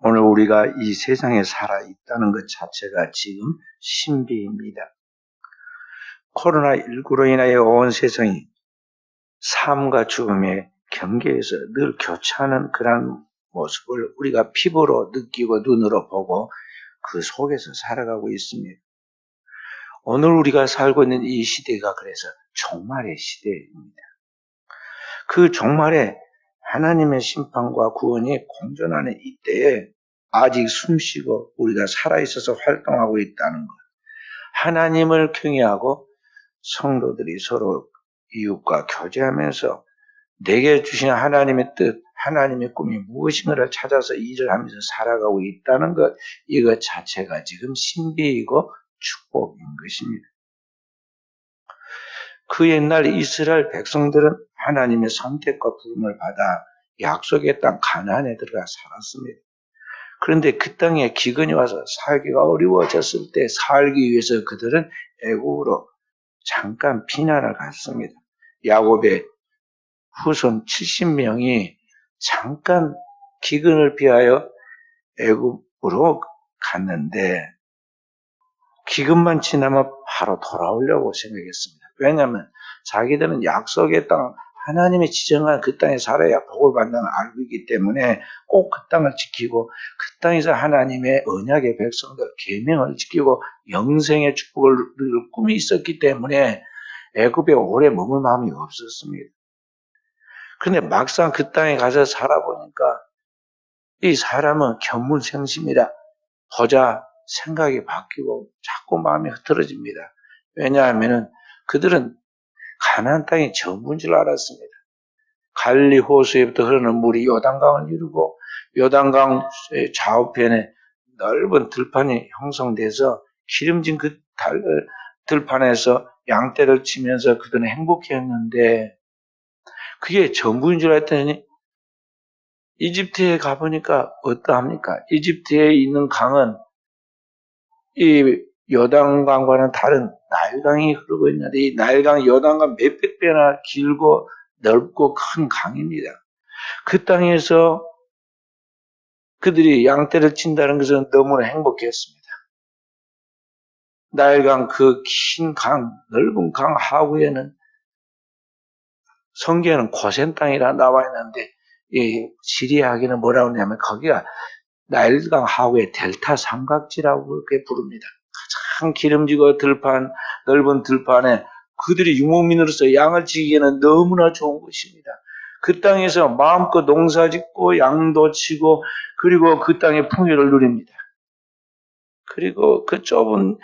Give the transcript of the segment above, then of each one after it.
오늘 우리가 이 세상에 살아 있다는 것 자체가 지금 신비입니다. 코로나19로 인하여 온 세상이 삶과 죽음의 경계에서 늘 교차하는 그런 모습을 우리가 피부로 느끼고 눈으로 보고 그 속에서 살아가고 있습니다. 오늘 우리가 살고 있는 이 시대가 그래서 종말의 시대입니다. 그 종말에 하나님의 심판과 구원이 공존하는 이때에 아직 숨쉬고 우리가 살아있어서 활동하고 있다는 것. 하나님을 경외하고 성도들이 서로 이웃과 교제하면서 내게 주신 하나님의 뜻, 하나님의 꿈이 무엇인가를 찾아서 일을 하면서 살아가고 있다는 것, 이것 자체가 지금 신비이고 축복인 것입니다. 그 옛날 이스라엘 백성들은 하나님의 선택과 부름을 받아 약속의 땅 가나안에 들어가 살았습니다. 그런데 그 땅에 기근이 와서 살기가 어려워졌을 때 살기 위해서 그들은 애국으로 잠깐 피난을 갔습니다. 야곱의 후손 70명이 잠깐 기근을 피하여 애국으로 갔는데 기근만 지나면 바로 돌아오려고 생각했습니다. 왜냐하면 자기들은 약속의 땅, 하나님이 지정한 그 땅에 살아야 복을 받는다는 걸 알고 있기 때문에 꼭 그 땅을 지키고 그 땅에서 하나님의 언약의 백성들, 계명을 지키고 영생의 축복을 누릴 꿈이 있었기 때문에 애굽에 오래 머물 마음이 없었습니다. 그런데 막상 그 땅에 가서 살아보니까 이 사람은 견문생심이라 보자 생각이 바뀌고 자꾸 마음이 흐트러집니다. 왜냐하면 그들은 가나안 땅이 전부인 줄 알았습니다. 갈리 호수에부터 흐르는 물이 요단강을 이루고 요단강 좌우편에 넓은 들판이 형성돼서 기름진 그 들판에서 양떼를 치면서 그들은 행복했는데 그게 전부인 줄 알았더니 이집트에 가보니까 어떠합니까? 이집트에 있는 강은 이 요단강과는 다른 나일강이 흐르고 있는데 이 나일강 요단강 몇백 배나 길고 넓고 큰 강입니다. 그 땅에서 그들이 양떼를 친다는 것은 너무나 행복했습니다. 나일강 그 긴 강, 넓은 강 하구에는 성경에는 고센 땅이라 나와 있는데 이 시리아학에는 뭐라고 하냐면 거기가 나일강 하구의 델타 삼각지라고 그렇게 부릅니다. 가장 기름지고 들판, 넓은 들판에 그들이 유목민으로서 양을 지기에는 너무나 좋은 것입니다. 그 땅에서 마음껏 농사 짓고 양도 치고 그리고 그 땅의 풍요를 누립니다. 그리고 그 좁은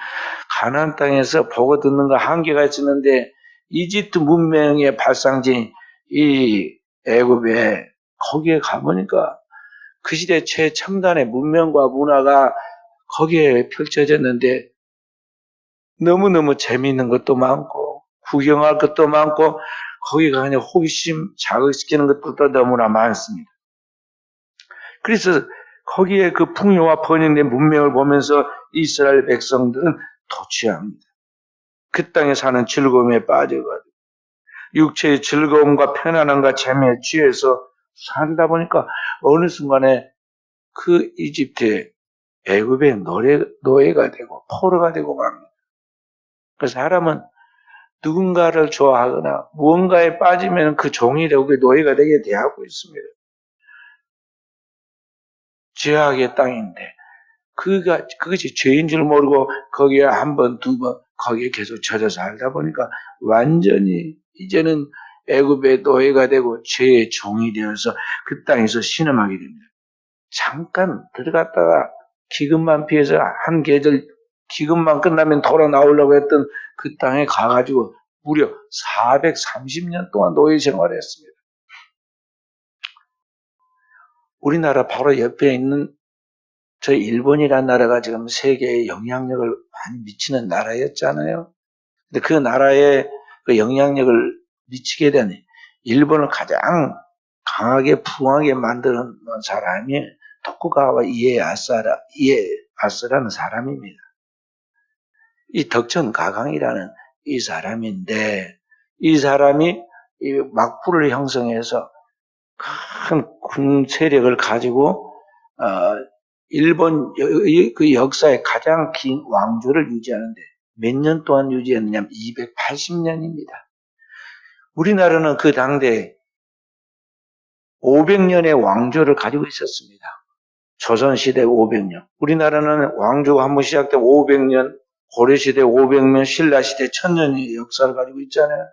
가나안 땅에서 보고 듣는 거 한계가 있었는데 이집트 문명의 발상지인 이 애굽에 거기에 가보니까 그 시대 최첨단의 문명과 문화가 거기에 펼쳐졌는데 너무너무 재미있는 것도 많고 구경할 것도 많고 거기가 그냥 호기심 자극시키는 것들도 너무나 많습니다. 그래서 거기에 그 풍요와 번영된 문명을 보면서 이스라엘 백성들은 도취합니다. 그 땅에 사는 즐거움에 빠져가지고 육체의 즐거움과 편안함과 재미에 취해서 살다 보니까 어느 순간에 그 이집트의 애굽의 노예가 되고 포로가 되고 맙니다. 그 사람은 누군가를 좋아하거나 무언가에 빠지면 그 종이 되고 그 노예가 되게 대하고 있습니다. 죄악의 땅인데 그것이 죄인 줄 모르고 거기에 한 번, 두 번 거기에 계속 젖어 살다 보니까 완전히 이제는 애굽의 노예가 되고 죄의 종이 되어서 그 땅에서 신음하게 됩니다. 잠깐 들어갔다가 기근만 피해서 한 계절 기근만 끝나면 돌아 나오려고 했던 그 땅에 가가지고 무려 430년 동안 노예 생활을 했습니다. 우리나라 바로 옆에 있는 저 일본이라는 나라가 지금 세계에 영향력을 많이 미치는 나라였잖아요. 근데 그 나라에 그 영향력을 미치게 된 일본을 가장 강하게 부하게 만드는 사람이 토쿠가와 이에야스라는 사람입니다. 이 덕천 가강이라는 이 사람인데 이 사람이 이 막부를 형성해서 큰 군 세력을 가지고 일본 그 역사의 가장 긴 왕조를 유지하는데 몇 년 동안 유지했느냐면 280년입니다. 우리나라는 그 당대 500년의 왕조를 가지고 있었습니다. 조선시대 500년. 우리나라는 왕조가 한번 시작돼 500년, 고려시대 500년, 신라시대 1000년의 역사를 가지고 있잖아요.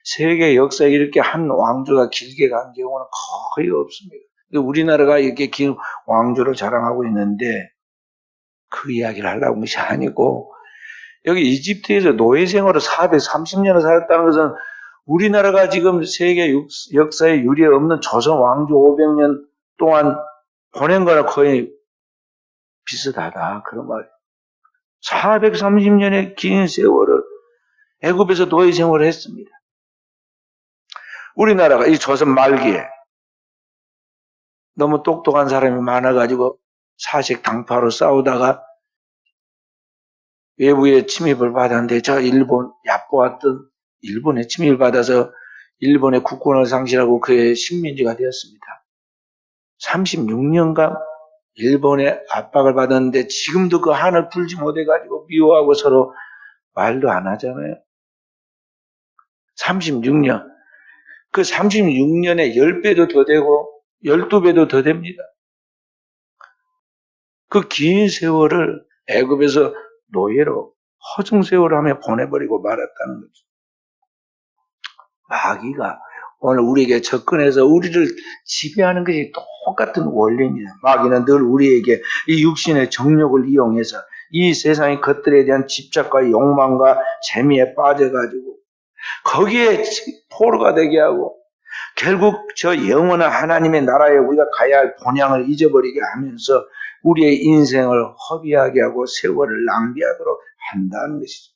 세계 역사에 이렇게 한 왕조가 길게 간 경우는 거의 없습니다. 우리나라가 이렇게 긴 왕조를 자랑하고 있는데 그 이야기를 하려고 한 것이 아니고 여기 이집트에서 노예 생활을 430년을 살았다는 것은 우리나라가 지금 세계 역사에 유례 없는 조선 왕조 500년 동안 보낸 거나 거의 비슷하다. 그런 말이에요. 430년의 긴 세월을 애굽에서 노예 생활을 했습니다. 우리나라가 이 조선 말기에 너무 똑똑한 사람이 많아가지고 사식 당파로 싸우다가 외부의 침입을 받았는데 저 일본 얕보았던 일본의 침입을 받아서 일본의 국권을 상실하고 그의 식민지가 되었습니다. 36년간 일본의 압박을 받았는데 지금도 그 한을 풀지 못해가지고 미워하고 서로 말도 안 하잖아요. 36년. 그 36년에 10배도 더 되고 12배도 더 됩니다. 그 긴 세월을 애굽에서 노예로 허송세월을 하며 보내버리고 말았다는 거죠. 마귀가 오늘 우리에게 접근해서 우리를 지배하는 것이 똑같은 원리입니다. 마귀는 늘 우리에게 이 육신의 정욕을 이용해서 이 세상의 것들에 대한 집착과 욕망과 재미에 빠져가지고 거기에 포로가 되게 하고 결국 저 영원한 하나님의 나라에 우리가 가야 할 본향을 잊어버리게 하면서 우리의 인생을 허비하게 하고 세월을 낭비하도록 한다는 것이죠.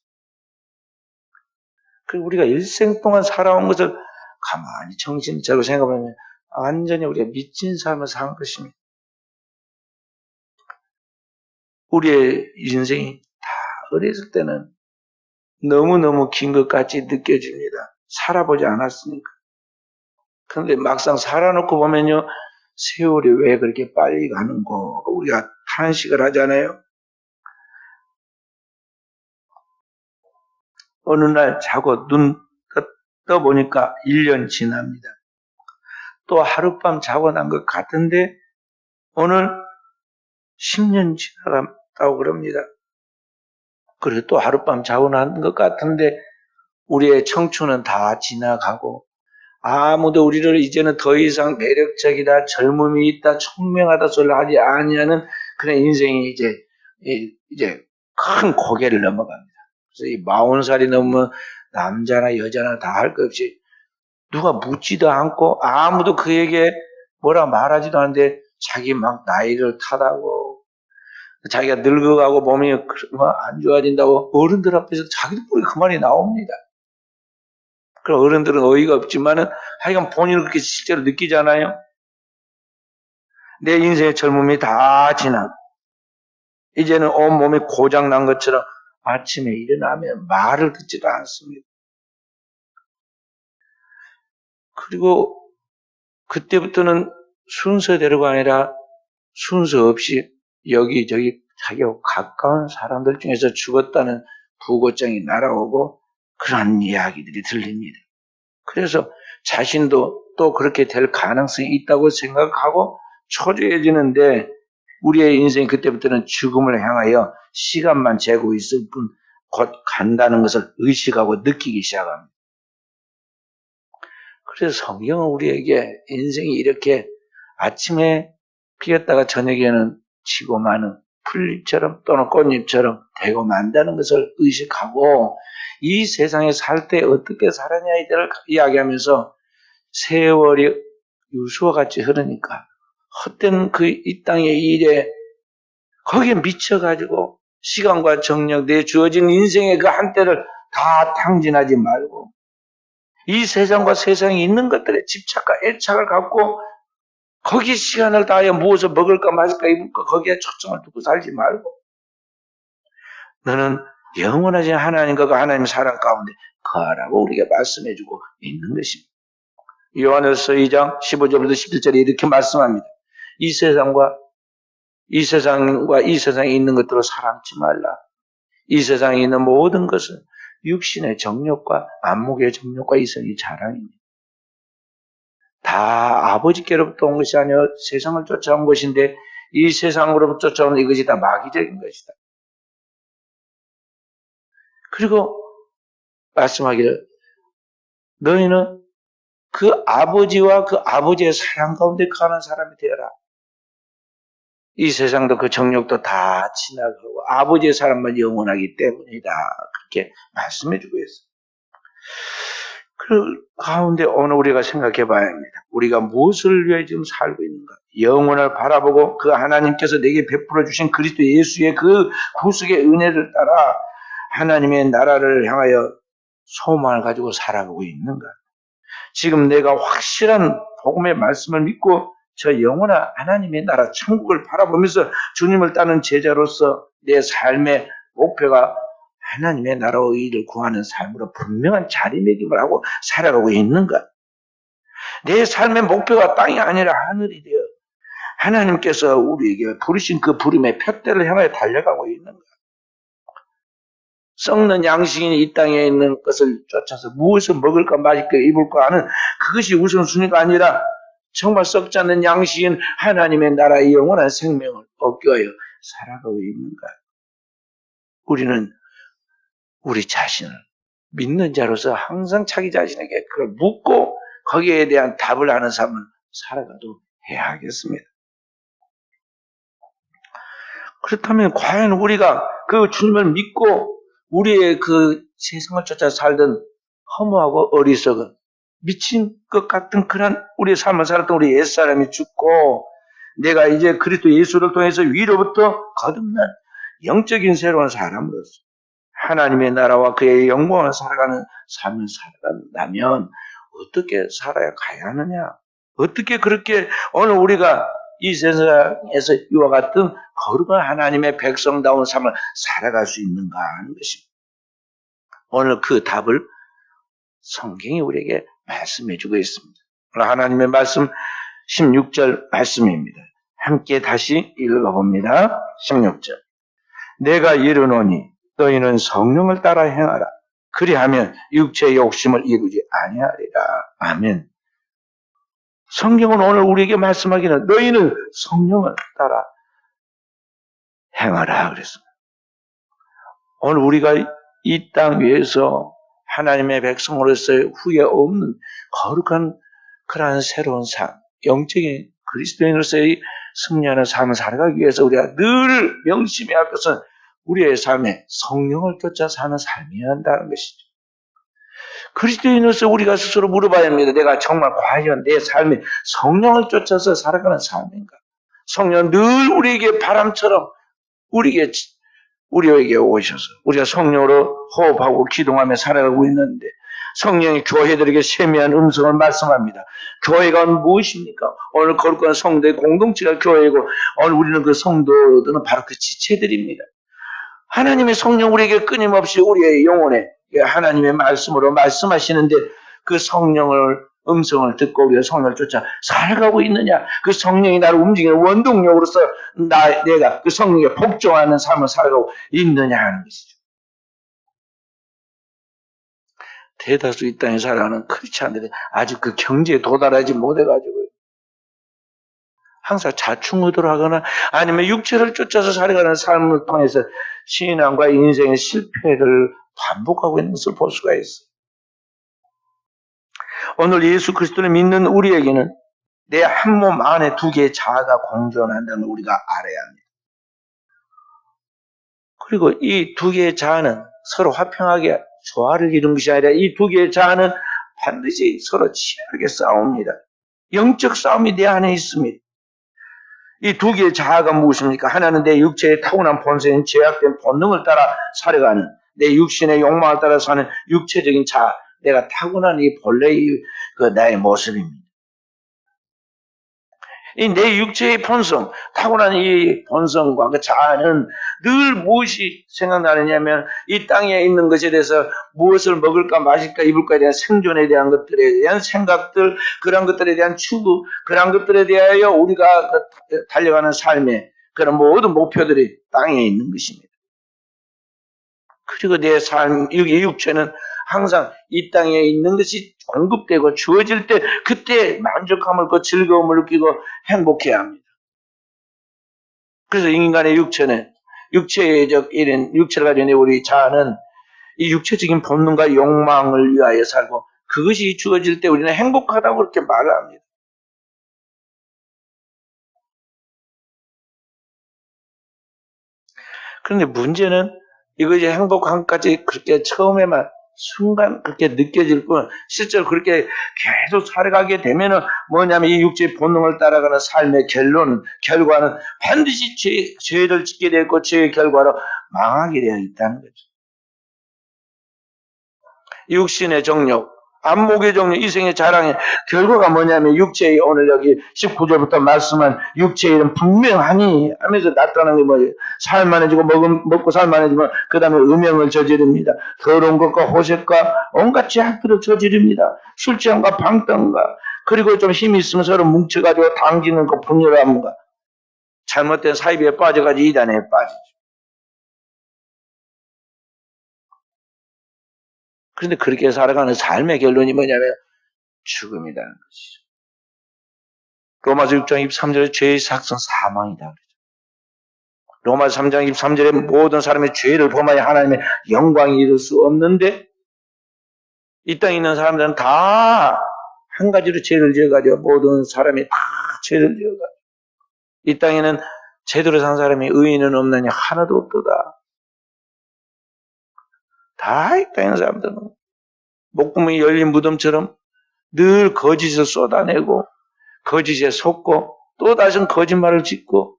그리고 우리가 일생 동안 살아온 것을 가만히 정신 차리고 생각하면 완전히 우리가 미친 삶을 산 것입니다. 우리의 인생이 다 어렸을 때는 너무너무 긴 것 같이 느껴집니다. 살아보지 않았으니까. 그런데 막상 살아놓고 보면요, 세월이 왜 그렇게 빨리 가는 거 우리가 탄식을 하잖아요. 어느 날 자고 눈 떠보니까 1년 지납니다. 또 하룻밤 자고 난 것 같은데 오늘 10년 지나갔다고 그럽니다. 그리고 또 하룻밤 자고 난 것 같은데 우리의 청춘은 다 지나가고 아무도 우리를 이제는 더 이상 매력적이다, 젊음이 있다, 총명하다 소리를 하지 아니하는 그런 인생이 이제 큰 고개를 넘어갑니다. 그래서 이 40살이 넘으면 남자나 여자나 다 할 것 없이 누가 묻지도 않고 아무도 그에게 뭐라 말하지도 않는데 자기 막 나이를 탓하고 자기가 늙어가고 몸이 안 좋아진다고 어른들 앞에서 자기도 모르게 그 말이 나옵니다. 그럼 어른들은 어이가 없지만은 하여간 본인은 그렇게 실제로 느끼잖아요. 내 인생의 젊음이 다 지나고 이제는 온몸이 고장난 것처럼 아침에 일어나면 말을 듣지도 않습니다. 그리고 그때부터는 순서대로가 아니라 순서 없이 여기저기 자기하고 가까운 사람들 중에서 죽었다는 부고장이 날아오고 그런 이야기들이 들립니다. 그래서 자신도 또 그렇게 될 가능성이 있다고 생각하고 초조해지는데 우리의 인생이 그때부터는 죽음을 향하여 시간만 재고 있을 뿐 곧 간다는 것을 의식하고 느끼기 시작합니다. 그래서 성경은 우리에게 인생이 이렇게 아침에 피었다가 저녁에는 지고 마는 풀잎처럼 또는 꽃잎처럼 되고 만다는 것을 의식하고 이 세상에 살 때 어떻게 살았냐에 대해 이야기하면서 세월이 유수와 같이 흐르니까 헛된 그 이 땅의 일에 거기에 미쳐가지고 시간과 정력 내 주어진 인생의 그 한때를 다 탕진하지 말고 이 세상과 세상에 있는 것들에 집착과 애착을 갖고 거기에 시간을 다하여 무엇을 먹을까 마실까 입을까 거기에 초점을 두고 살지 말고 너는 영원하신 하나님과 그 하나님의 사랑 가운데 거하라고 우리에게 말씀해주고 있는 것입니다. 요한일서 2장 15절부터 17절에 이렇게 말씀합니다. 이 세상과 이 세상과 이 세상에 있는 것들로 사랑치 말라. 이 세상에 있는 모든 것은 육신의 정욕과 안목의 정욕과 이성의 자랑입니다. 다 아버지께로부터 온 것이 아니라 세상을 쫓아온 것인데 이 세상으로부터 쫓아온 이것이 다 마귀적인 것이다. 그리고 말씀하기를 너희는 그 아버지와 그 아버지의 사랑 가운데 거하는 사람이 되어라. 이 세상도 그 정욕도 다 지나가고 아버지의 사랑만 영원하기 때문이다. 그렇게 말씀해 주고 있어요. 그 가운데 오늘 우리가 생각해 봐야 합니다. 우리가 무엇을 위해 지금 살고 있는가? 영혼을 바라보고 그 하나님께서 내게 베풀어 주신 그리스도 예수의 그 구속의 은혜를 따라 하나님의 나라를 향하여 소망을 가지고 살아가고 있는가? 지금 내가 확실한 복음의 말씀을 믿고 저 영원한 하나님의 나라 천국을 바라보면서 주님을 따르는 제자로서 내 삶의 목표가 하나님의 나라의 일을 구하는 삶으로 분명한 자리매김을 하고 살아가고 있는가? 내 삶의 목표가 땅이 아니라 하늘이 되어 하나님께서 우리에게 부르신 그 부름의 푯대를 향하여 달려가고 있는가? 썩는 양식이 이 땅에 있는 것을 쫓아서 무엇을 먹을까 마실까 입을까 하는 그것이 우선순위가 아니라 정말 썩지 않는 양식인 하나님의 나라의 영원한 생명을 얻기 위하여 살아가고 있는가? 우리는 우리 자신을 믿는 자로서 항상 자기 자신에게 그걸 묻고 거기에 대한 답을 아는 삶을 살아가도 해야 하겠습니다. 그렇다면 과연 우리가 그 주님을 믿고 우리의 그 세상을 쫓아 살던 허무하고 어리석은 미친 것 같은 그런 우리의 삶을 살았던 우리 옛사람이 죽고 내가 이제 그리스도 예수를 통해서 위로부터 거듭난 영적인 새로운 사람으로서 하나님의 나라와 그의 영광을 살아가는 삶을 살아간다면 어떻게 살아야 가야 하느냐? 어떻게 그렇게 오늘 우리가 이 세상에서 이와 같은 거룩한 하나님의 백성다운 삶을 살아갈 수 있는가 하는 것입니다. 오늘 그 답을 성경이 우리에게 말씀해 주고 있습니다. 하나님의 말씀 16절 말씀입니다. 함께 다시 읽어봅니다. 16절. 내가 이르노니 너희는 성령을 따라 행하라. 그리하면 육체의 욕심을 이루지 아니하리라. 아멘. 성경은 오늘 우리에게 말씀하기는 너희는 성령을 따라 행하라 그랬습니다. 오늘 우리가 이 땅 위에서 하나님의 백성으로서의 후회 없는 거룩한 그러한 새로운 삶, 영적인 그리스도인으로서의 승리하는 삶을 살아가기 위해서 우리가 늘 명심해야 할 것은 우리의 삶에 성령을 쫓아 사는 삶이어야 한다는 것이죠. 그리스도인으로서 우리가 스스로 물어봐야 합니다. 내가 정말 과연 내 삶에 성령을 쫓아서 살아가는 삶인가? 성령 늘 우리에게 바람처럼 우리에게 오셔서 우리가 성령으로 호흡하고 기도하며 살아가고 있는데 성령이 교회들에게 세미한 음성을 말씀합니다. 교회가 무엇입니까? 오늘 거룩한 성도의 공동체가 교회이고 오늘 우리는 그 성도들은 바로 그 지체들입니다. 하나님의 성령 우리에게 끊임없이 우리의 영혼에 하나님의 말씀으로 말씀하시는데 그 성령을 음성을 듣고 우리가 성령을 쫓아 살아가고 있느냐? 그 성령이 나를 움직이는 원동력으로서 내가 그 성령에 복종하는 삶을 살아가고 있느냐 하는 것이죠. 대다수 이 땅에 살아가는 크리스찬들이 아직 그 경지에 도달하지 못해가지고 항상 자충우돌 하거나 아니면 육체를 쫓아서 살아가는 삶을 통해서 신앙과 인생의 실패를 반복하고 있는 것을 볼 수가 있어요. 오늘 예수 그리스도를 믿는 우리에게는 내 한 몸 안에 두 개의 자아가 공존한다는 걸 우리가 알아야 합니다. 그리고 이 두 개의 자아는 서로 화평하게 조화를 이룬 것이 아니라 이 두 개의 자아는 반드시 서로 치열하게 싸웁니다. 영적 싸움이 내 안에 있습니다. 이 두 개의 자아가 무엇입니까? 하나는 내 육체의 타고난 본성인 죄악된 본능을 따라 살아가는 내 육신의 욕망을 따라 사는 육체적인 자아, 내가 타고난 이 본래의 그 나의 모습입니다. 이 내 육체의 본성, 타고난 이 본성과 그 자아는 늘 무엇이 생각나느냐면 이 땅에 있는 것에 대해서 무엇을 먹을까 마실까 입을까에 대한 생존에 대한 것들에 대한 생각들, 그런 것들에 대한 추구, 그런 것들에 대하여 우리가 달려가는 삶에 그런 모든 목표들이 땅에 있는 것입니다. 그리고 내 삶, 이 육체는 항상 이 땅에 있는 것이 공급되고 주어질 때 그때 만족함을, 그 즐거움을 느끼고 행복해야 합니다. 그래서 인간의 육체는, 육체적 이런 육체를 가진 우리 자아는 이 육체적인 본능과 욕망을 위하여 살고 그것이 주어질 때 우리는 행복하다고 그렇게 말을 합니다. 그런데 문제는 이것이 행복함까지 그렇게 처음에만 순간 그렇게 느껴질 뿐 실제로 그렇게 계속 살아가게 되면은 뭐냐면 이 육체의 본능을 따라가는 삶의 결과는 반드시 죄를 짓게 되고 죄의 결과로 망하게 되어 있다는 거죠. 육신의 정욕, 안목의 정욕, 이생의 자랑의 결과가 뭐냐면 육체의 오늘 여기 19절부터 말씀한 육체의 이름 분명하니 하면서 나타나는 게 뭐예요? 살만해지고 먹고 살만해지면 그 다음에 음행을 저지릅니다. 더러운 것과 호색과 온갖 죄악들을 저지릅니다. 술 취함과 방탕과 그리고 좀 힘이 있으면 서로 뭉쳐가지고 당기는 그 분열함과 잘못된 사이비에 빠져가지고 이단에 빠지죠. 그런데 그렇게 살아가는 삶의 결론이 뭐냐면 죽음이라는 것이죠. 로마서 6장 23절에 죄의 삭선 사망이다 그러죠. 로마서 3장 23절에 모든 사람의 죄를 범하여 하나님의 영광이 이룰 수 없는데 이 땅에 있는 사람들은 다 한 가지로 죄를 지어가지고 모든 사람이 다 죄를 지어가지고 이 땅에는 제대로 산 사람이 의인은 없느냐 하나도 없도다. 다 이 땅에 사람들은 목구멍이 열린 무덤처럼 늘 거짓을 쏟아내고 거짓에 속고 또 다시 거짓말을 짓고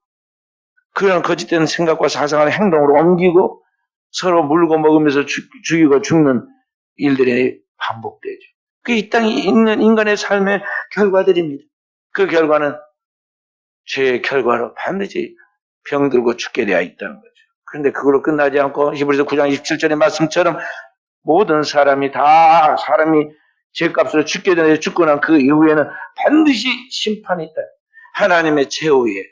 그런 거짓된 생각과 사상을 행동으로 옮기고 서로 물고 먹으면서 죽이고 죽는 일들이 반복되죠. 그게 이 땅에 있는 인간의 삶의 결과들입니다. 그 결과는 죄의 결과로 반드시 병들고 죽게 되어 있다는 거죠. 그런데 그걸로 끝나지 않고 히브리서 9장 27절의 말씀처럼 모든 사람이 죄값으로 죽게 되는데 죽고 난 그 이후에는 반드시 심판이 있다. 하나님의 최후의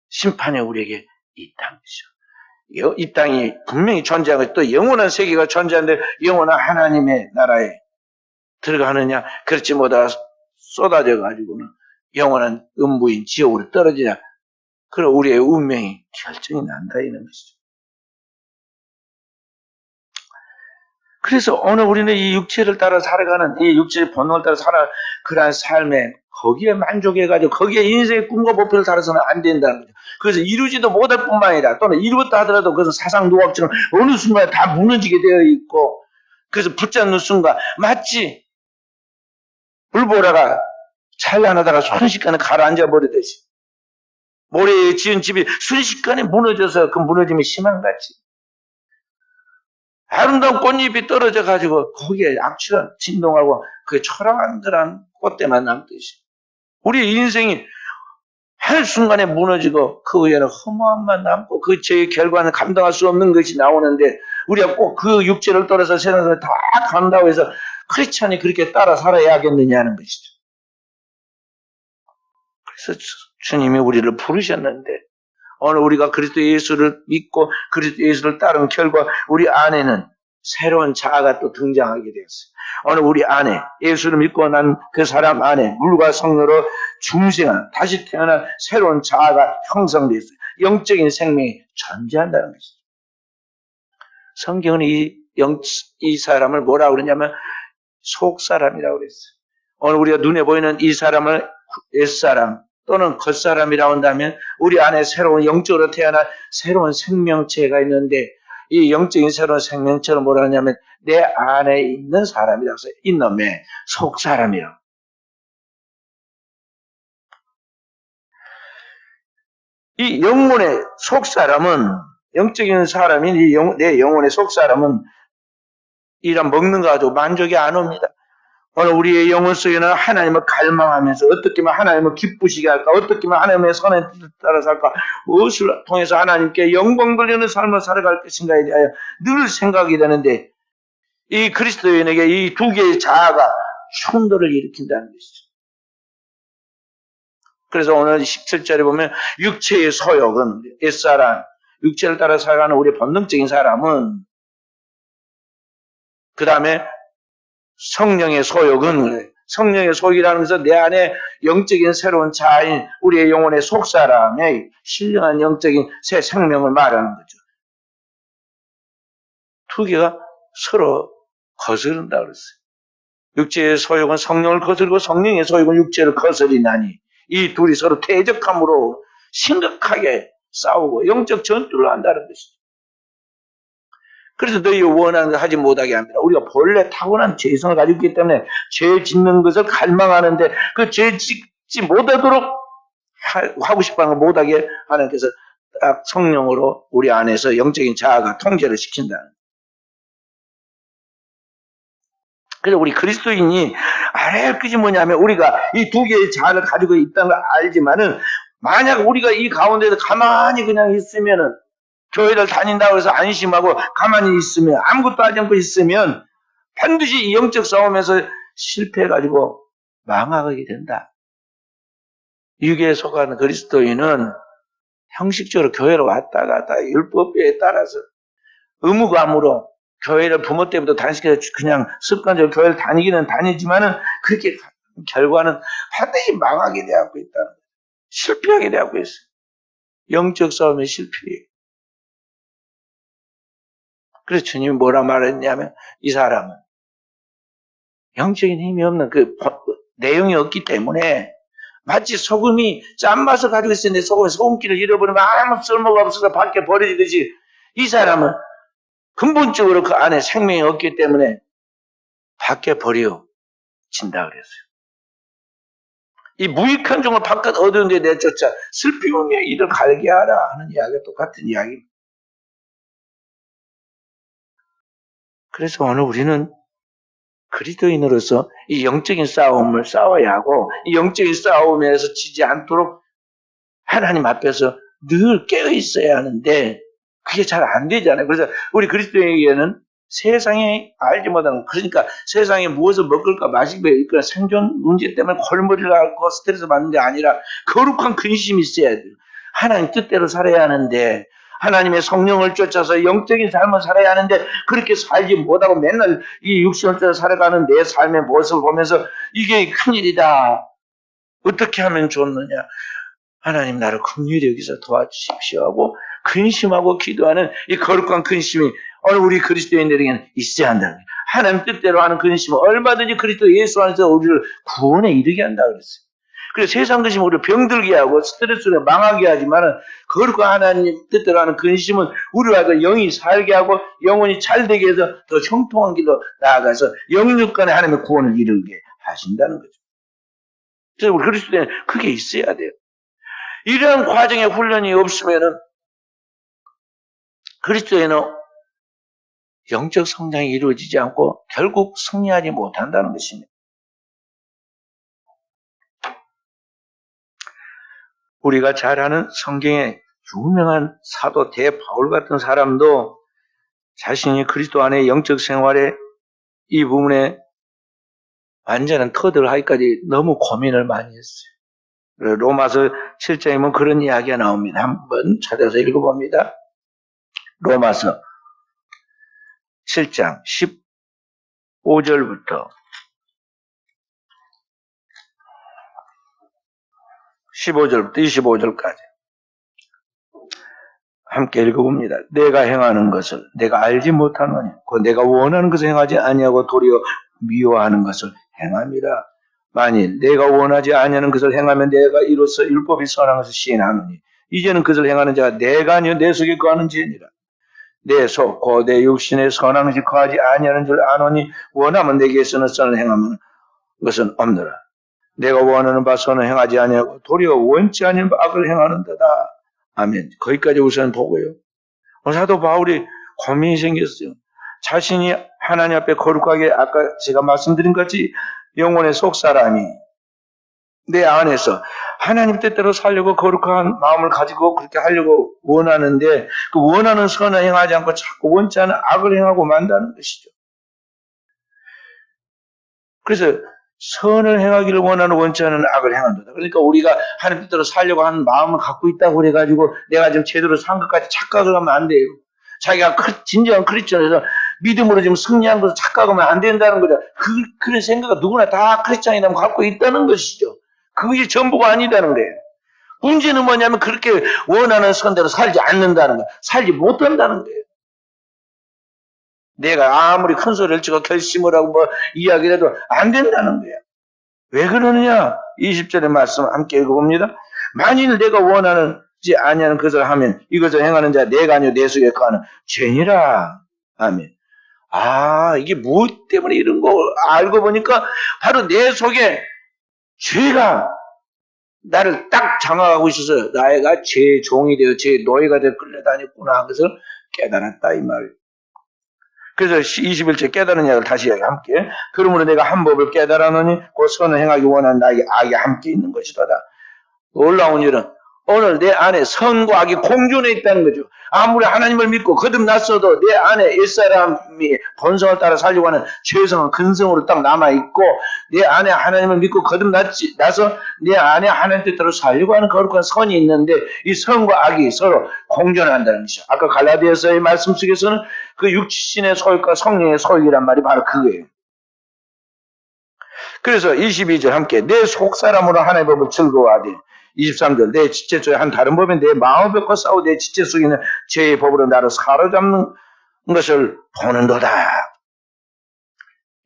심판이 우리에게 있다는 것이죠. 이 땅이 분명히 존재하고 또 영원한 세계가 존재하는데 영원한 하나님의 나라에 들어가느냐 그렇지 못하 쏟아져 가지고는 영원한 음부인 지옥으로 떨어지냐 그럼 우리의 운명이 결정이 난다 이런 것이죠. 그래서 오늘 우리는 이 육체를 따라 살아가는 이 육체의 본능을 따라 살아가는 그러한 삶에 거기에 만족해가지고 거기에 인생의 꿈과 목표를 살아서는 안 된다는 거죠. 그래서 이루지도 못할 뿐만 아니라 또는 이루었다 하더라도 그것은 사상 노학처럼 어느 순간에 다 무너지게 되어 있고 그래서 붙잡는 순간 마치 물보라가 찬란하다가 순식간에 가라앉아 버리듯이 모래에 지은 집이 순식간에 무너져서 그 무너짐이 심한 같이 아름다운 꽃잎이 떨어져 가지고 거기에 악취가 진동하고 그 초라한들한 꽃대만 남듯이 우리 인생이 한 순간에 무너지고 그 후에는 허무함만 남고 그 죄의 결과는 감당할 수 없는 것이 나오는데 우리가 꼭 그 육체를 떠나서 세상을 다 간다고 해서 크리스찬이 그렇게 따라 살아야 하겠느냐는 것이죠. 그래서 주님이 우리를 부르셨는데 오늘 우리가 그리스도 예수를 믿고 그리스도 예수를 따른 결과 우리 안에는 새로운 자아가 또 등장하게 되었어요. 오늘 우리 안에 예수를 믿고 난 그 사람 안에 물과 성령으로 중생한 다시 태어난 새로운 자아가 형성되었어요. 영적인 생명이 존재한다는 것이죠. 성경은 이 사람을 뭐라고 그러냐면 속사람이라고 그랬어요. 오늘 우리가 눈에 보이는 이 사람을 옛사람 또는 겉사람이라고 한다면 우리 안에 새로운 영적으로 태어난 새로운 생명체가 있는데 이 영적인 새로운 생명체를 뭐라 하냐면 내 안에 있는 사람이라고 해서 이놈의 속사람이라고. 이 영혼의 속사람은 영적인 사람인 내 영혼의 속사람은 이런 먹는 거 가지고 만족이 안 옵니다. 오늘 우리의 영혼 속에는 하나님을 갈망하면서 어떻게 하면 하나님을 기쁘시게 할까 어떻게 하면 하나님의 선에 따라 살까 무엇을 통해서 하나님께 영광 돌리는 삶을 살아갈 것인가에 대하여 늘 생각이 되는데 이 그리스도인에게 이 두 개의 자아가 충돌을 일으킨다는 것이죠. 그래서 오늘 17절에 보면 육체의 소욕은 옛사람, 육체를 따라 살아가는 우리 본능적인 사람은 그 다음에 성령의 소욕은 성령의 소욕이라는 것은 내 안에 영적인 새로운 자아인 우리의 영혼의 속사람의 신령한 영적인 새 생명을 말하는 거죠. 두 개가 서로 거스른다 그랬어요. 육체의 소욕은 성령을 거스르고 성령의 소욕은 육체를 거스리나니 이 둘이 서로 대적함으로 심각하게 싸우고 영적 전투를 한다는 것이죠. 그래서 너희 원하는 걸 하지 못하게 합니다. 우리가 본래 타고난 죄성을 가지고 있기 때문에 죄 짓는 것을 갈망하는데 그 죄 짓지 못하도록 하고 싶어하는 걸 못하게 하나님께서 딱 성령으로 우리 안에서 영적인 자아가 통제를 시킨다는. 그래서 우리 그리스도인이 알아야 할 것이 뭐냐면 우리가 이 두 개의 자아를 가지고 있다는 걸 알지만은 만약 우리가 이 가운데서 가만히 그냥 있으면은 교회를 다닌다고 해서 안심하고 가만히 있으면 아무것도 하지 않고 있으면 반드시 이 영적 싸움에서 실패해가지고 망하게 된다. 유괴에 속하는 그리스도인은 형식적으로 교회로 왔다 갔다 율법에 따라서 의무감으로 교회를 부모 때부터 단식해서 그냥 습관적으로 교회를 다니기는 다니지만은 그렇게 결과는 반드시 망하게 되고 있다는 거예요. 실패하게 되고 있어요. 영적 싸움의 실패예요. 그래서 주님이 뭐라 말했냐면 이 사람은 영적인 힘이 없는 그 내용이 없기 때문에 마치 소금이 짠맛을 가지고 있었는데 소금기를 잃어버리면 아무 쓸모가 없어서 밖에 버려지듯이 이 사람은 근본적으로 그 안에 생명이 없기 때문에 밖에 버려진다 그랬어요. 이 무익한 종을 바깥 어두운 데 내쫓아 슬픔에 이를 갈게 하라 하는 이야기가 똑같은 이야기입니다. 그래서 오늘 우리는 그리스도인으로서 이 영적인 싸움을 싸워야 하고 이 영적인 싸움에서 지지 않도록 하나님 앞에서 늘 깨어 있어야 하는데 그게 잘 안 되잖아요. 그래서 우리 그리스도인에게는 세상에 알지 못하는, 그러니까 세상에 무엇을 먹을까 마실까 그러니까 생존 문제 때문에 골머리를 앓고 스트레스 받는 게 아니라 거룩한 근심이 있어야 돼요. 하나님 뜻대로 살아야 하는데 하나님의 성령을 쫓아서 영적인 삶을 살아야 하는데 그렇게 살지 못하고 맨날 이 육신을 쫓아 살아가는 내 삶의 모습을 보면서 이게 큰일이다. 어떻게 하면 좋느냐. 하나님 나를 긍휼히 여기서 도와주십시오 하고 근심하고 기도하는 이 거룩한 근심이 오늘 우리 그리스도인들에게는 있어야 한다는 거예요. 하나님 뜻대로 하는 근심은 얼마든지 그리스도 예수 안에서 우리를 구원에 이르게 한다 그랬어요. 그래서 세상 근심은 우리를 병들게 하고 스트레스를 망하게 하지만 거룩한 하나님 뜻대로 하는 근심은 우리와 영이 살게 하고 영혼이 잘되게 해서 더 형통한 길로 나아가서 영육간에 하나님의 구원을 이루게 하신다는 거죠. 그래서 우리 그리스도인은 그게 있어야 돼요. 이러한 과정의 훈련이 없으면은 그리스도인은 영적 성장이 이루어지지 않고 결국 승리하지 못한다는 것입니다. 우리가 잘 아는 성경의 유명한 사도 대바울 같은 사람도 자신이 그리스도 안에 영적 생활에 이 부분에 완전한 터득을 하기까지 너무 고민을 많이 했어요. 로마서 7장에 보면 그런 이야기가 나옵니다. 한번 찾아서 읽어봅니다. 로마서 7장 15절부터 25절까지 함께 읽어봅니다. 내가 행하는 것을 내가 알지 못하노니 곧 내가 원하는 것을 행하지 아니하고 도리어 미워하는 것을 행함이라. 만일 내가 원하지 아니하는 것을 행하면 내가 이로써 율법이 선한 것을 시인하노니 이제는 그것을 행하는 자가 내가 아니요 내 속에 거하는 죄니라. 내 속 곧 내 육신에 선한 것이 거하지 아니하는 줄 아노니 원하면 내게서는 선을 행하면 그것은 없느라. 내가 원하는 바 선을 행하지 아니하고 도리어 원치 아니한 바 악을 행하는도다. 아멘. 거기까지 우선 보고요. 사도 바울이 고민이 생겼어요. 자신이 하나님 앞에 거룩하게 아까 제가 말씀드린 것 같이 영혼의 속사람이 내 안에서 하나님 뜻대로 살려고 거룩한 마음을 가지고 그렇게 하려고 원하는데 그 원하는 선을 행하지 않고 자꾸 원치 않은 악을 행하고 만다는 것이죠. 그래서 선을 행하기를 원하는 원치 않은 악을 행한다. 그러니까 우리가 하나님 뜻대로 살려고 하는 마음을 갖고 있다고 그래가지고 내가 지금 제대로 산 것까지 착각을 하면 안 돼요. 자기가 진정한 크리스천에서 믿음으로 지금 승리한 것을 착각하면 안 된다는 거죠. 그런 생각을 누구나 다 크리스천이라면 갖고 있다는 것이죠. 그게 전부가 아니다는 거예요. 문제는 뭐냐면 그렇게 원하는 선대로 살지 않는다는 거예요. 살지 못한다는 거예요. 내가 아무리 큰 소리를 치고 결심을 하고 뭐 이야기를 해도 안 된다는 거예요. 왜 그러느냐? 20절의 말씀 함께 읽어봅니다. 만일 내가 원하는지 아니하는 것을 하면 이것을 행하는 자 내가 아니요 내 속에 거하는 죄니라. 아멘. 이게 무엇 때문에 이런 거 알고 보니까 바로 내 속에 죄가 나를 딱 장악하고 있어서 나가 죄의 종이 되어 죄의 노예가 되어 끌려다녔구나. 그것을 깨달았다 이 말. 그래서 21절 깨달은 약을 다시 함께. 그러므로 내가 한 법을 깨달았느니 곧 선을 행하기 원하는 나에게 악이 함께 있는 것이다. 놀라운 일은 오늘 내 안에 선과 악이 공존해 있다는 거죠. 아무리 하나님을 믿고 거듭났어도 내 안에 옛사람이 본성을 따라 살려고 하는 죄성은 근성으로 딱 남아있고 내 안에 하나님을 믿고 거듭나서 내 안에 하나님 뜻대로 살려고 하는 거룩한 선이 있는데 이 선과 악이 서로 공존한다는 것이죠. 아까 갈라디아서의 말씀 속에서는 그 육신의 소욕과 성령의 소욕이란 말이 바로 그거예요. 그래서 22절 함께 내 속사람으로 하나님의 법을 즐거워하되 23절 내 지체 속에 한 다른 법인 내 마음의 법과 싸워 내 지체 속에 있는 죄의 법으로 나를 사로잡는 것을 보는도다.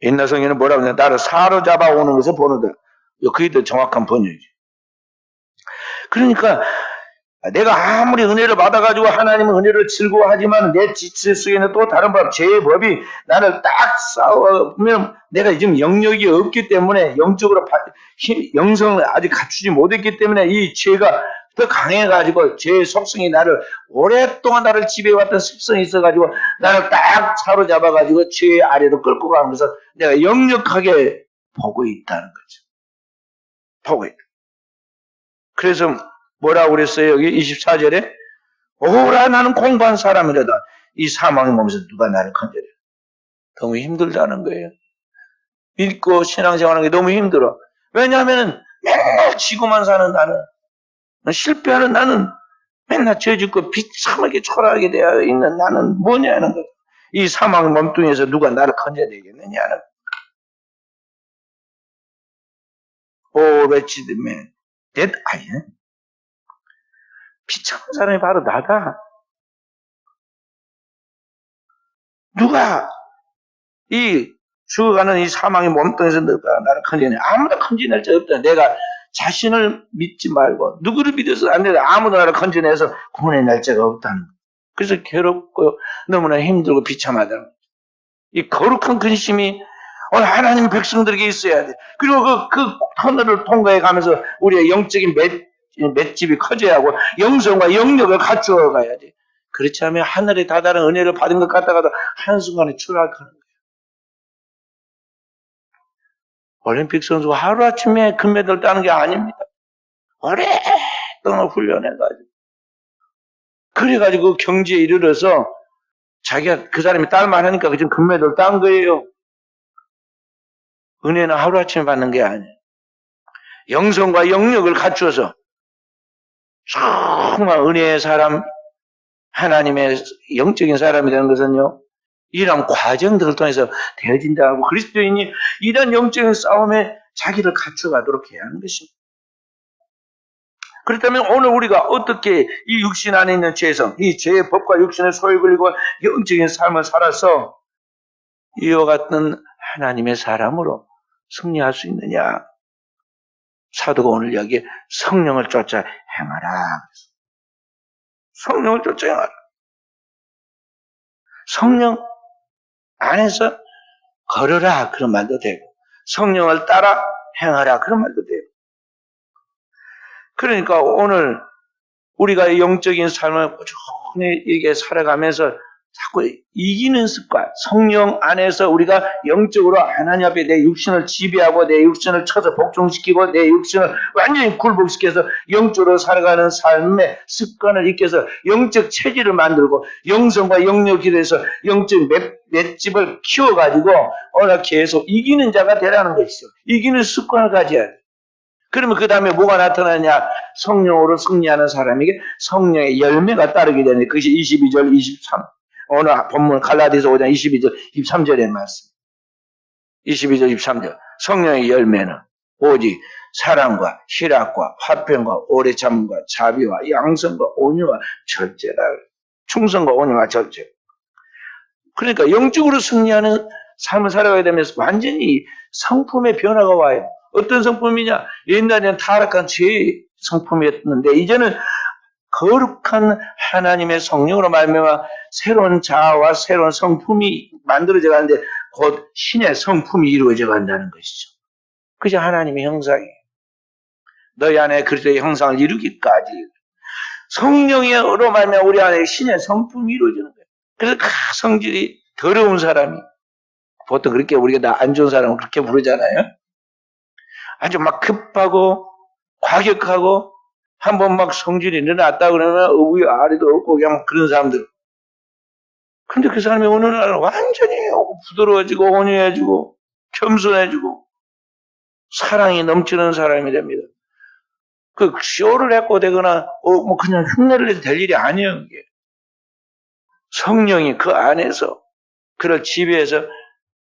옛날 성경에는 뭐라고 하냐 나를 사로잡아 오는 것을 보는도다. 그게 더 정확한 번역이죠. 그러니까 내가 아무리 은혜를 받아가지고 하나님은 은혜를 즐거워하지만 내 지체 속에는 또 다른 법, 죄의 법이 나를 딱 싸우면 내가 지금 영역이 없기 때문에 영적으로 영성을 아직 갖추지 못했기 때문에 이 죄가 더 강해가지고 죄의 속성이 나를 오랫동안 나를 지배해왔던 습성이 있어가지고 나를 딱 사로잡아가지고 죄의 아래로 끌고 가는 것을 내가 역력하게 보고 있다는 거죠. 보고 있다. 그래서 뭐라고 그랬어요? 여기 24절에 오라 나는 공부한 사람이라다 이 사망의 몸에서 누가 나를 건져내. 너무 힘들다는 거예요. 믿고 신앙생활하는 게 너무 힘들어. 왜냐하면 맨날 지고만 사는 나는 실패하는 나는 맨날 죄 짓고 비참하게 초라하게 되어 있는 나는 뭐냐는 거예요. 이 사망의 몸뚱이에서 누가 나를 건져내겠느냐는 Oh wretched man that I am. 비참한 사람이 바로 나다. 누가 이 죽어가는 이 사망의 몸뚱이에서 누가 나를 건져내. 아무도 건져낼 자 없다. 내가 자신을 믿지 말고 누구를 믿어서 안 돼. 아무도 나를 건져내서 구원해낼 자가 없다는 거예요. 그래서 괴롭고 너무나 힘들고 비참하다는 거예요. 이 거룩한 근심이 오늘 하나님 백성들에게 있어야 돼. 그리고 그 터널을 통과해 가면서 우리의 영적인 맷집이 커져야 하고 영성과 영력을 갖추어 가야 돼. 그렇지 않으면 하늘에 다다른 은혜를 받은 것 같다가도 한순간에 추락하는 거예요. 올림픽 선수가 하루아침에 금메달 따는 게 아닙니다. 오랫동안 훈련해가지고 그래가지고 경지에 이르러서 자기가 그 사람이 딸만 하니까 지금 금메달 딴 거예요. 은혜는 하루아침에 받는 게 아니에요. 영성과 영력을 갖추어서 정말 은혜의 사람, 하나님의 영적인 사람이 되는 것은요, 이런 과정들을 통해서 되어진다고 그리스도인이 이런 영적인 싸움에 자기를 갖춰가도록 해야 하는 것입니다. 그렇다면 오늘 우리가 어떻게 이 육신 안에 있는 죄성, 이 죄의 법과 육신의 소욕을 이고 영적인 삶을 살아서 이와 같은 하나님의 사람으로 승리할 수 있느냐? 사도가 오늘 여기에 성령을 쫓아 행하라. 성령을 쫓아 행하라. 성령 안에서 걸으라 그런 말도 되고 성령을 따라 행하라 그런 말도 되고 그러니까 오늘 우리가 영적인 삶을 꾸준히 이게 살아가면서 자꾸 이기는 습관, 성령 안에서 우리가 영적으로 하나님 앞에 내 육신을 지배하고 내 육신을 쳐서 복종시키고 내 육신을 완전히 굴복시켜서 영적으로 살아가는 삶의 습관을 익혀서 영적 체질을 만들고 영성과 영역이 돼서 영적 맷집을 키워가지고 오늘 계속 이기는 자가 되라는 것이죠. 이기는 습관을 가져야 돼. 그러면 그 다음에 뭐가 나타나냐? 성령으로 승리하는 사람에게 성령의 열매가 따르게 되는데 그것이 22절, 23. 오늘 본문 갈라디아서 5장 22절, 23절의 말씀. 22절, 23절. 성령의 열매는 오직 사랑과 희락과 화평과 오래 참음과 자비와 양성과 온유와 절제라. 충성과 온유와 절제. 그러니까 영적으로 승리하는 삶을 살아가게 되면서 완전히 성품의 변화가 와요. 어떤 성품이냐? 옛날에는 타락한 죄의 성품이었는데 이제는 거룩한 하나님의 성령으로 말미암아 새로운 자아와 새로운 성품이 만들어져 가는데 곧 신의 성품이 이루어져 간다는 것이죠. 그게 하나님의 형상이에요. 너희 안에 그리스도의 형상을 이루기까지 성령으로 말미암아 우리 안에 신의 성품이 이루어지는 거예요. 그래서 성질이 더러운 사람이 보통 그렇게 우리가 나 안 좋은 사람을 그렇게 부르잖아요. 아주 막 급하고 과격하고 한번 막 성질이 늘어났다 그러면 어부의 아래도 없고 그냥 그런 사람들. 근데 그 사람이 어느 날 완전히 부드러워지고 온유해지고 겸손해지고 사랑이 넘치는 사람이 됩니다. 그 쇼를 했고 되거나 뭐 그냥 흉내를 내도 될 일이 아니에요. 이게. 성령이 그 안에서 그를 지배해서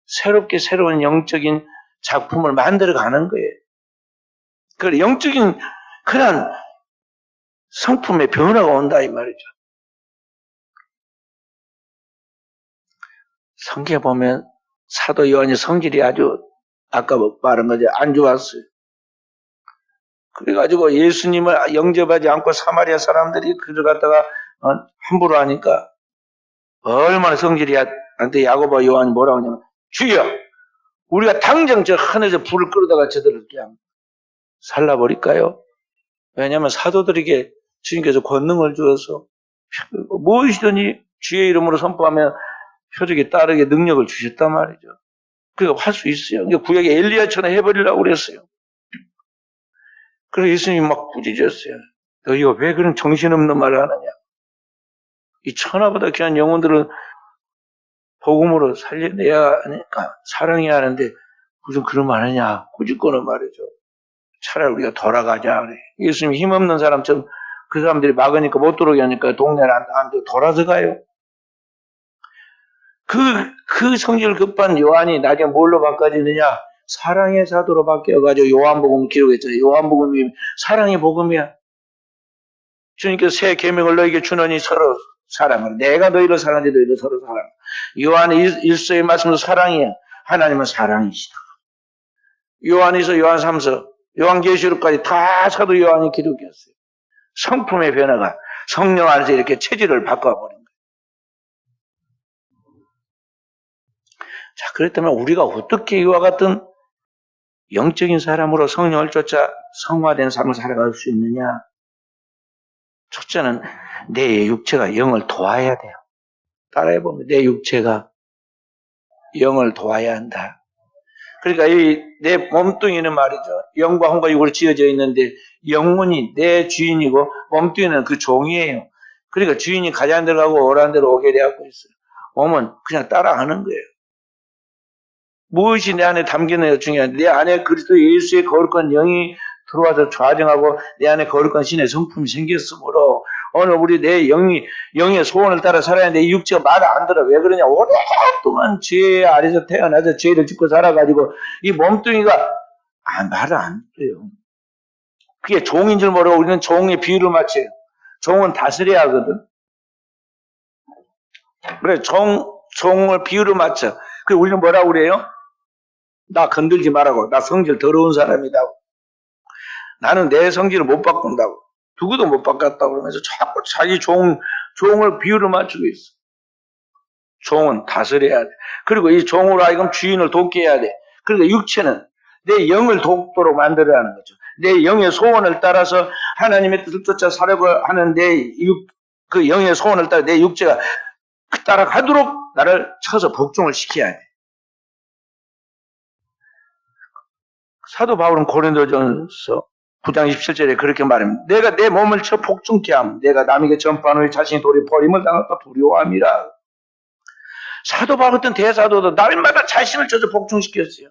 새롭게 새로운 영적인 작품을 만들어가는 거예요. 그 영적인 그런 성품의 변화가 온다 이 말이죠. 성경에 보면 사도 요한의 성질이 아주 아까 말한 거죠. 안 좋았어요. 그래가지고 예수님을 영접하지 않고 사마리아 사람들이 그를 갖다가 함부로 하니까 얼마나 성질이 한테 야고보와 요한이 뭐라고 하냐면 주여 우리가 당장 저 하늘에서 불을 끌어다가 저들을 그냥 살라버릴까요? 왜냐하면 사도들에게 주님께서 권능을 주어서 무엇이든지 주의 이름으로 선포하면 표적에 따르게 능력을 주셨단 말이죠. 그러니까 할 수 있어요. 그러니까 구약에 엘리야처럼 해버리려고 그랬어요. 그래서 예수님이 막 꾸짖었어요. 너희가 왜 그런 정신없는 말을 하느냐. 이 천하보다 귀한 영혼들은 복음으로 살려내야 하니까 사랑해야 하는데 무슨 그런 말 하냐. 꾸짖거는 말이죠. 차라리 우리가 돌아가자 그래. 예수님이 힘없는 사람처럼 그 사람들이 막으니까 못 들어오게 하니까 동네를 안 돌아서 가요. 그 성질 급한 요한이 나중에 뭘로 바꿔지느냐? 사랑의 사도로 바뀌어가지고 요한복음 기록했잖아요. 요한복음이 사랑의 복음이야. 주님께서 새 계명을 너에게 주노니 서로 사랑을. 내가 너희를 사랑하지 너희도 서로 사랑. 요한의 일서의 말씀도 사랑이야. 하나님은 사랑이시다. 요한에서 요한 3서, 요한계시록까지 다 사도 요한이 기록했어요. 성품의 변화가 성령 안에서 이렇게 체질을 바꿔버린 거예요. 자, 그렇다면 우리가 어떻게 이와 같은 영적인 사람으로 성령을 쫓아 성화된 삶을 살아갈 수 있느냐? 첫째는 내 육체가 영을 도와야 돼요. 따라해보면 내 육체가 영을 도와야 한다. 그러니까 이 내 몸뚱이는 말이죠. 영과 혼과 육으로 지어져 있는데 영혼이 내 주인이고 몸뚱이는 그 종이에요. 그러니까 주인이 가자는 대로 가고 오라는 대로 오게 되어갖고 있어요. 몸은 그냥 따라하는 거예요. 무엇이 내 안에 담겨있느냐가 중요한데 내 안에 그리스도 예수의 거룩한 영이 들어와서 좌정하고 내 안에 거룩한 신의 성품이 생겼으므로 오늘 우리 내 영의 소원을 따라 살아야 하는데 이 육체가 말을 안 들어. 왜 그러냐? 오랫동안 죄 아래서 태어나서 죄를 짓고 살아가지고 이 몸뚱이가 말을 안 들어요. 그게 종인 줄 모르고 우리는 종의 비유를 맞춰요. 종은 다스려야 하거든. 그래 종을 비유를 맞춰. 그래 우리는 뭐라고 그래요? 나 건들지 말라고. 나 성질 더러운 사람이다. 나는 내 성질을 못 바꾼다고. 누구도 못 바꿨다고 그러면서 자꾸 자기 종을 비유를 맞추고 있어. 종은 다스려야 돼. 그리고 이 종으로 하여금 주인을 돕게 해야 돼. 그러니까 육체는 내 영을 돕도록 만들어야 하는 거죠. 내 영의 소원을 따라서 하나님의 뜻을 쫓아 살아가고 하는 그 영의 소원을 따라 내 육체가 따라가도록 나를 쳐서 복종을 시켜야 돼. 사도 바울은 고린도전서 9장 27절에 그렇게 말합니다. 내가 내 몸을 쳐 복종케 함. 내가 남에게 전파한 후에 자신이 돌이 버림을 당할까 두려워함이라. 사도 바울 같은 대사도도 날마다 자신을 쳐서 복종시켰어요.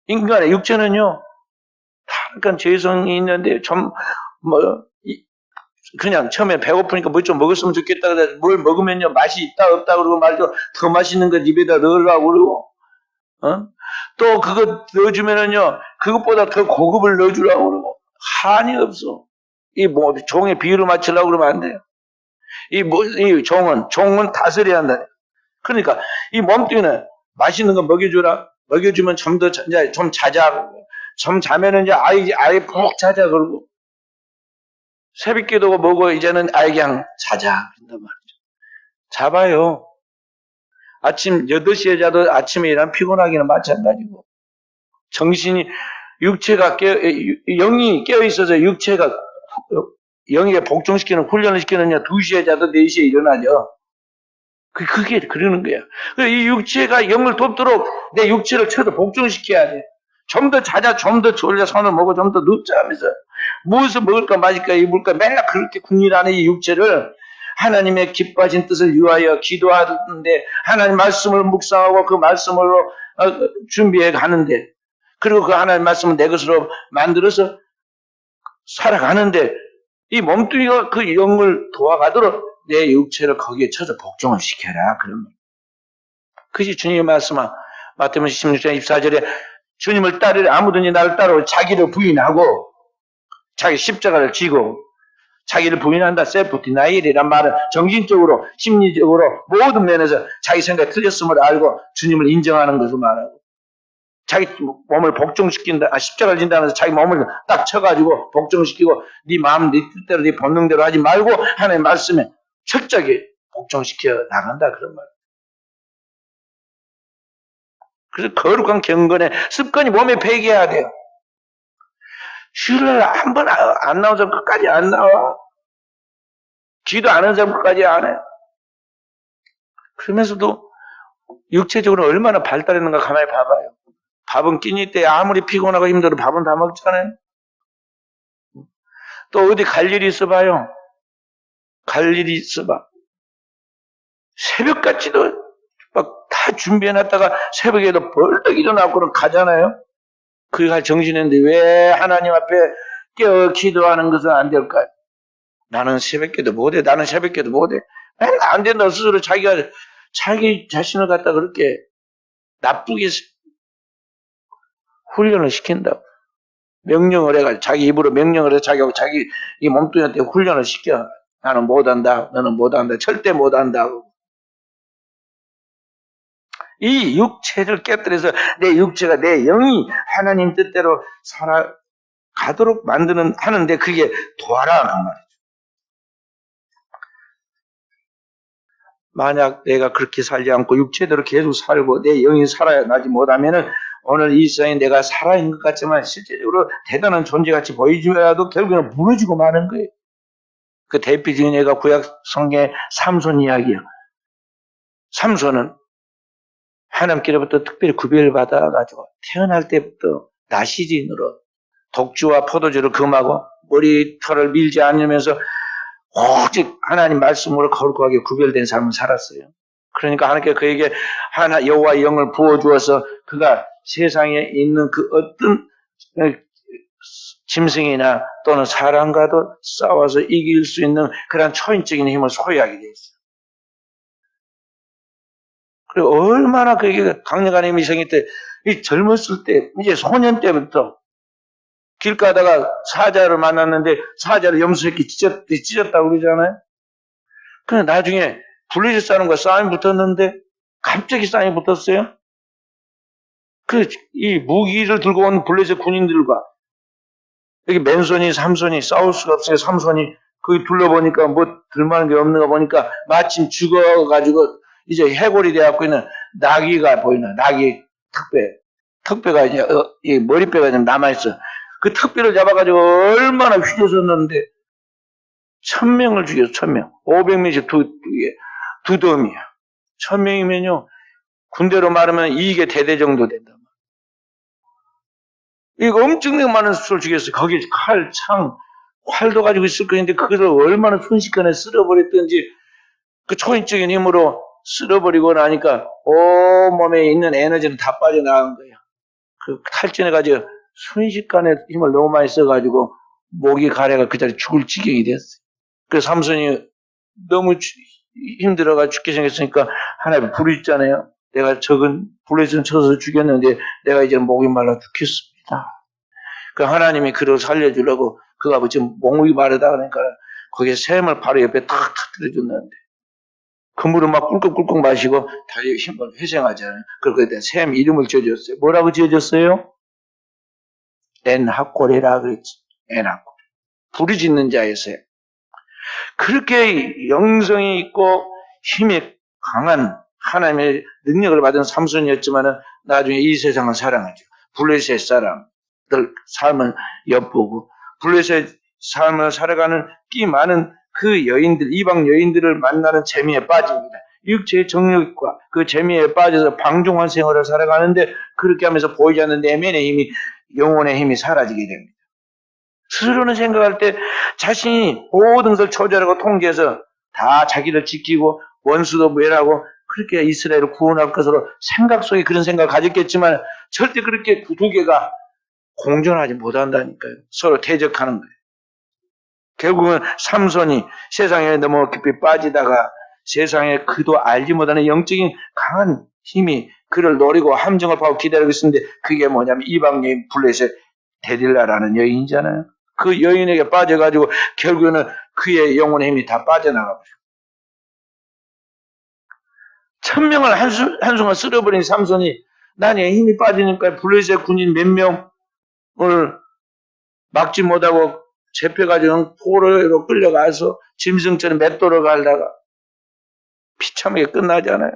인간의 육체는요, 약간 죄성이 있는데 그냥 처음에 배고프니까 뭐 좀 먹었으면 좋겠다. 뭘 먹으면요 맛이 있다 없다 그러고 말죠. 더 맛있는 거 입에다 넣으라고 그러고, 또 그거 넣어주면은요 그것보다 더 고급을 넣어주라고 그러고 한이 없어. 이 뭐 종의 비율을 맞추려고 그러면 안 돼요. 이 종은 다스려야 한다. 그러니까 이 몸뚱이는 맛있는 거 먹여주라. 먹여주면 좀 자자. 좀 자면은 이제 아예 푹 자자 그러고. 새벽 기도가 뭐고 이제는 아예 그냥 자자 그런단 말이죠. 자봐요. 아침 8시에 자도 아침에 일어나면 피곤하기는 마찬가지고. 육체가 영이 깨어있어서 육체가 영에게 복종시키는 훈련을 시키느냐 2시에 자도 4시에 일어나죠. 그게 그러는 거야. 이 육체가 영을 돕도록 내 육체를 쳐서 복종시켜야 돼. 좀 더 자자, 좀 더 졸려 손을 먹고 좀 더 눕자 하면서 무엇을 먹을까 마실까 입을까 맨날 그렇게 궁리하는 이 육체를 하나님의 기뻐하신 뜻을 위하여 기도하는데 하나님 말씀을 묵상하고 그 말씀으로 준비해 가는데 그리고 그 하나님 말씀을 내 것으로 만들어서 살아가는데 이 몸뚱이가 그 영을 도와가도록 내 육체를 거기에 쳐서 복종을 시켜라. 그러면 그것이 주님의 말씀은 마태복음 16장 24절에 주님을 따르려 아무든지 나를 따르고 자기를 부인하고 자기 십자가를 지고 자기를 부인한다. 셀프 디나일이란 말은 정신적으로 심리적으로 모든 면에서 자기 생각이 틀렸음을 알고 주님을 인정하는 것을 말하고 자기 몸을 복종시킨다. 십자가를 진다면서 자기 몸을 딱 쳐가지고 복종시키고 네 마음 네 뜻대로 네 본능대로 하지 말고 하나님의 말씀에 철저하게 복종시켜 나간다. 그런 말. 그래서 거룩한 경건의 습관이 몸에 배겨야 돼요. 주일날 한 번 안 나온 사람 끝까지 안 나와. 기도 안 하는 사람 끝까지 안 해. 그러면서도 육체적으로 얼마나 발달했는가 가만히 봐봐요. 밥은 끼니 때 아무리 피곤하고 힘들어도 밥은 다 먹잖아요. 또 어디 갈 일이 있어봐요. 갈 일이 있어봐. 새벽같이도 막 다 준비해놨다가 새벽에도 벌떡 일어나고 가잖아요. 그게 할 정신인데 왜 하나님 앞에 깨어 기도하는 것은 안 될까요? 나는 새벽기도 못해. 나는 새벽기도 못해. 맨날 안 된다 스스로 자기 자신을 갖다 그렇게 나쁘게 훈련을 시킨다고. 명령을 해가지고 자기 입으로 명령을 해서 자기 이 몸뚱이한테 훈련을 시켜. 나는 못한다. 너는 못한다. 절대 못한다고. 이 육체를 깨뜨려서 내 육체가 내 영이 하나님 뜻대로 살아가도록 하는데 그게 도와라 그 말이죠. 만약 내가 그렇게 살지 않고 육체대로 계속 살고 내 영이 살아나지 못하면은 오늘 이 세상에 내가 살아있는 것 같지만 실제적으로 대단한 존재같이 보이지라도 결국에는 무너지고 마는 거예요. 그 대표적인 예가 구약 성경의 삼손 이야기예요. 삼손은 하나님께로부터 특별히 구별받아가지고 태어날 때부터 나시린으로 독주와 포도주를 금하고 머리털을 밀지 않으면서 오직 하나님 말씀으로 거룩하게 구별된 삶을 살았어요. 그러니까 하나님께 그에게 여호와의 영을 부어주어서 그가 세상에 있는 그 어떤 짐승이나 또는 사람과도 싸워서 이길 수 있는 그런 초인적인 힘을 소유하게 돼 있어요. 그리고 얼마나 그에게 강력한 힘이 생길 때, 이 젊었을 때, 이제 소년 때부터 길 가다가 사자를 만났는데 사자를 염소새끼 찢었다고 그러잖아요. 근데 나중에 블레셋 사람과 싸움이 붙었는데 갑자기 싸움이 붙었어요. 이 무기를 들고 온 블레셋 군인들과 여기 맨손이 삼손이 싸울 수가 없어요. 삼손이 거기 둘러보니까 뭐 들만한 게 없는가 보니까 마침 죽어가지고 이제 해골이 돼갖고 있는 나귀가 보이나. 나귀 턱뼈가 이제 이 머리뼈가 좀 남아있어. 그 턱뼈를 잡아가지고 얼마나 휘저었는데 1000명을 죽였어. 1000명. 500명씩 두덤이야. 1000명이면요. 군대로 말하면 이게 대대 정도 된다. 이거 엄청나게 많은 수를 죽였어요. 거기 칼, 창, 활도 가지고 있을 거인데 그것을 얼마나 순식간에 쓸어버렸던지 그 초인적인 힘으로 쓸어버리고 나니까 온몸에 있는 에너지는 다 빠져나간 거예요. 그 탈진해가지고 순식간에 힘을 너무 많이 써가지고 목이 가래가 그 자리에 죽을 지경이 됐어요. 그래서 삼손이 너무 힘들어가 죽게 생겼으니까 하나님 부르짖잖아요. 내가 적은 블레셋 쳐서 죽였는데 내가 이제 목이 말라 죽겠습니다. 그 하나님이 그를 살려주려고 그가 지금 목이 마르다 그러니까 거기에 샘을 바로 옆에 탁 터뜨려줬는데 그 물을 막 꿀꺽꿀꺽 마시고 다리 힘을 회생하잖아요. 그렇게 샘 이름을 지어줬어요. 뭐라고 지어줬어요? 엔하골이라 그랬지. 엔하골. 부르짖는 자의 샘. 그렇게 영성이 있고 힘이 강한 하나님의 능력을 받은 삼손이었지만은 나중에 이 세상을 사랑하죠. 블레셋 사람들 삶을 엿보고 블레셋 삶을 살아가는 끼 많은 그 여인들, 이방 여인들을 만나는 재미에 빠집니다. 육체의 정욕과 그 재미에 빠져서 방종한 생활을 살아가는데 그렇게 하면서 보이지 않는 내면의 힘이, 영혼의 힘이 사라지게 됩니다. 스스로는 생각할 때 자신이 모든 것을 조절하고 통제해서 다 자기를 지키고 원수도 멸하고 그렇게 이스라엘을 구원할 것으로 생각 속에 그런 생각을 가졌겠지만 절대 그렇게 두 개가 공존하지 못한다니까요. 서로 대적하는 거예요. 결국은 삼손이 세상에 너무 깊이 빠지다가 세상에 그도 알지 못하는 영적인 강한 힘이 그를 노리고 함정을 파고 기다리고 있었는데 그게 뭐냐면 이방 여인 블레셋 데릴라라는 여인이잖아요. 그 여인에게 빠져가지고 결국에는 그의 영혼의 힘이 다 빠져나가 버려요. 1000명을 한순간 쓸어버린 삼손이 나의 힘이 빠지니까 블레셋 군인 몇 명을 막지 못하고 잡혀가지고 포로로 끌려가서 짐승처럼 맷돌을 갈다가 비참하게 끝나잖아요.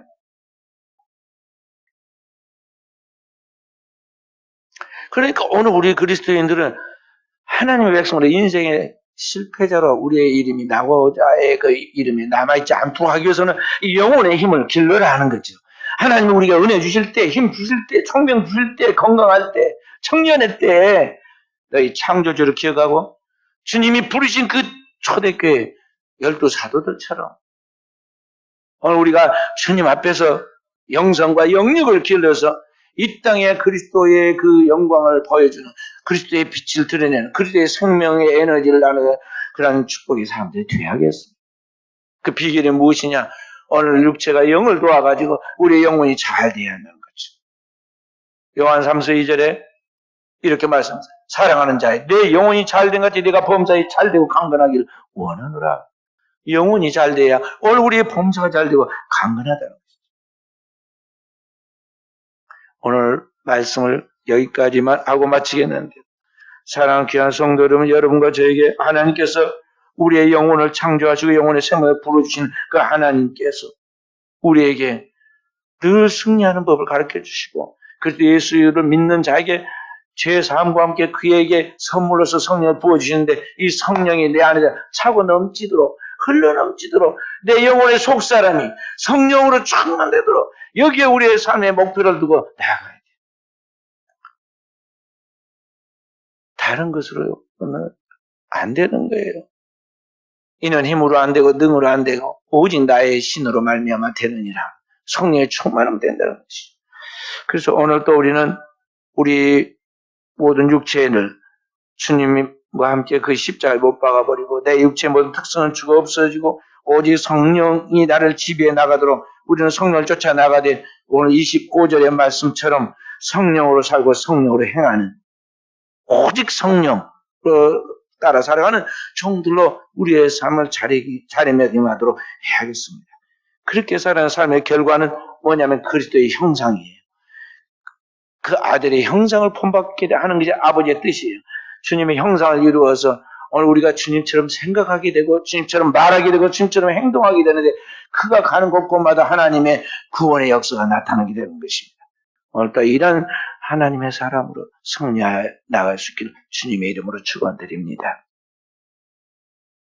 그러니까 오늘 우리 그리스도인들은 하나님의 백성으로 인생의 실패자로 우리의 이름이 낙오자의 그 이름이 남아있지 않도록 하기 위해서는 이 영혼의 힘을 길러야 하는 거죠. 하나님이 우리가 은혜 주실 때, 힘 주실 때, 총명 주실 때, 건강할 때, 청년의 때 너희 창조주를 기억하고 주님이 부르신 그 초대교회 12 사도들처럼 오늘 우리가 주님 앞에서 영성과 영육을 길러서 이 땅에 그리스도의 그 영광을 보여주는 그리스도의 빛을 드러내는 그리스도의 생명의 에너지를 나누는 그런 축복의 사람들이 되어야겠습니다. 그 비결이 무엇이냐? 오늘 육체가 영을 도와가지고 우리의 영혼이 잘 되어야 하는 거죠. 요한 3서 2절에 이렇게 말씀하세요. 사랑하는 자의 내 영혼이 잘된 같이 내가 범사에 잘되고 강건하기를 원하노라. 영혼이 잘 돼야 얼굴이 범사가 잘 되고 강건하다는 거죠. 오늘 말씀을 여기까지만 하고 마치겠는데 사랑하는 귀한 성도 여러분, 여러분과 저에게 하나님께서 우리의 영혼을 창조하시고 영혼의 생명을 불어주신 그 하나님께서 우리에게 늘 승리하는 법을 가르쳐 주시고 그리스도 예수를 믿는 자에게 죄 사함과 함께 그에게 선물로서 성령을 부어주시는데 이 성령이 내 안에 차고 넘치도록 흘러넘치도록 내 영혼의 속사람이 성령으로 충만되도록 여기에 우리의 삶의 목표를 두고 나아가야 돼. 다른 것으로는 안 되는 거예요. 이는 힘으로 안 되고 능으로 안 되고 오직 나의 신으로 말미암아 되느니라. 성령의 충만하면 된다는 것이죠. 그래서 오늘 또 우리는 우리 모든 육체를 주님과 함께 그 십자가에 못 박아버리고 내 육체의 모든 특성은 죽어 없어지고 오직 성령이 나를 지배해 나가도록 우리는 성령을 쫓아 나가되 오늘 29절의 말씀처럼 성령으로 살고 성령으로 행하는 오직 성령 따라 살아가는 종들로 우리의 삶을 자리매김하도록 해야겠습니다. 그렇게 살아가는 삶의 결과는 뭐냐면 그리스도의 형상이에요. 그 아들의 형상을 본받게 하는 것이 아버지의 뜻이에요. 주님의 형상을 이루어서 오늘 우리가 주님처럼 생각하게 되고 주님처럼 말하게 되고 주님처럼 행동하게 되는데 그가 가는 곳곳마다 하나님의 구원의 역사가 나타나게 되는 것입니다. 오늘 또 이런 하나님의 사람으로 승리하여 나갈 수 있기를 주님의 이름으로 축원드립니다.